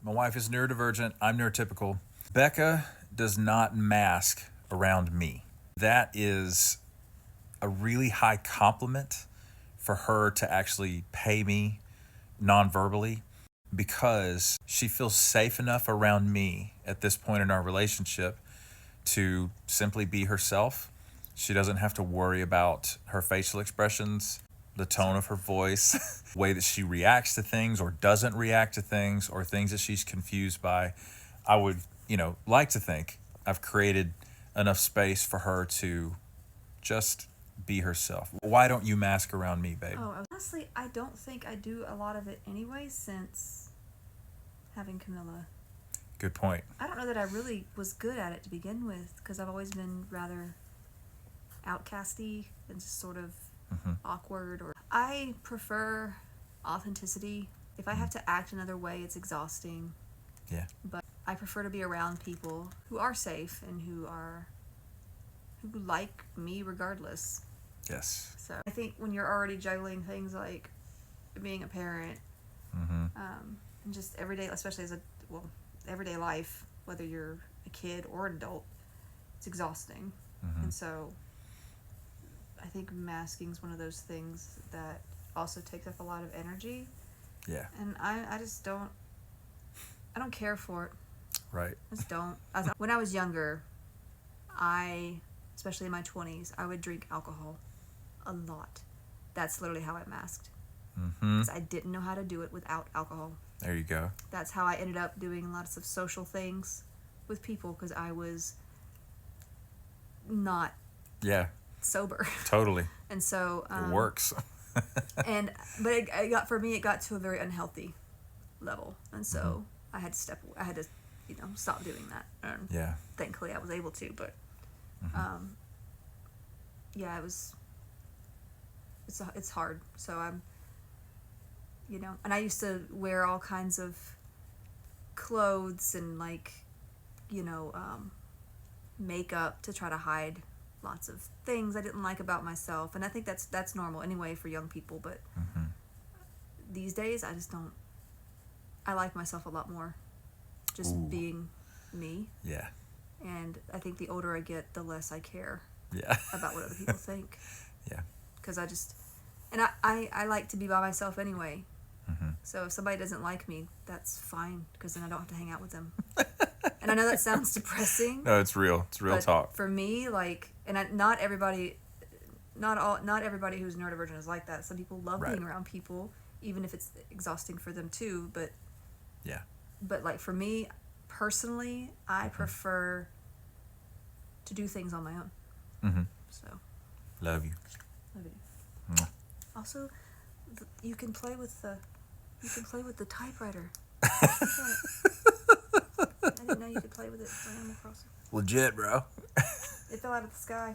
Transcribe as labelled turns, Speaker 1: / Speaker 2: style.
Speaker 1: My wife is neurodivergent. I'm neurotypical. Becca does not mask around me. That is a really high compliment for her to actually pay me non-verbally, because she feels safe enough around me at this point in our relationship to simply be herself. She doesn't have to worry about her facial expressions, the tone of her voice, the way that she reacts to things or doesn't react to things, or things that she's confused by. I would, like to think I've created enough space for her to just be herself. Why don't you mask around me, babe?
Speaker 2: Oh, honestly, I don't think I do a lot of it anyway since having Camilla.
Speaker 1: Good point.
Speaker 2: I don't know that I really was good at it to begin with, because I've always been rather outcasty and just sort of awkward. Or I prefer authenticity. If I have to act another way, it's exhausting.
Speaker 1: Yeah.
Speaker 2: But I prefer to be around people who are safe and who like me regardless.
Speaker 1: Yes.
Speaker 2: So I think when you're already juggling things like being a parent, and just everyday, especially everyday life, whether you're a kid or an adult, it's exhausting. And so I think masking is one of those things that also takes up a lot of energy.
Speaker 1: Yeah.
Speaker 2: And I just don't care for it.
Speaker 1: Right.
Speaker 2: I just don't. When I was younger, especially in my 20s, I would drink alcohol a lot. That's literally how I masked. Because I didn't know how to do it without alcohol.
Speaker 1: There you go.
Speaker 2: That's how I ended up doing lots of social things with people, because I was not sober.
Speaker 1: Totally.
Speaker 2: And so
Speaker 1: it works.
Speaker 2: but it got to a very unhealthy level, and so I had to stop doing that. And thankfully I was able to, but it's hard. So I'm, and I used to wear all kinds of clothes and makeup to try to hide lots of things I didn't like about myself. And I think that's normal anyway for young people, but these days I just don't. I like myself a lot more, just being me.
Speaker 1: Yeah.
Speaker 2: And I think the older I get, the less I care about what other people think.
Speaker 1: Yeah.
Speaker 2: Because I like to be by myself anyway. So if somebody doesn't like me, that's fine, because then I don't have to hang out with them. And I know that sounds depressing.
Speaker 1: No, it's real. It's real talk.
Speaker 2: For me, not everybody who's neurodivergent is like that. Some people love being around people, even if it's exhausting for them too. But for me personally, I prefer to do things on my own. So
Speaker 1: love you.
Speaker 2: Also, you can play with the typewriter. I didn't know you could play with it for Animal Crossing.
Speaker 1: Legit, bro.
Speaker 2: It fell out of the sky.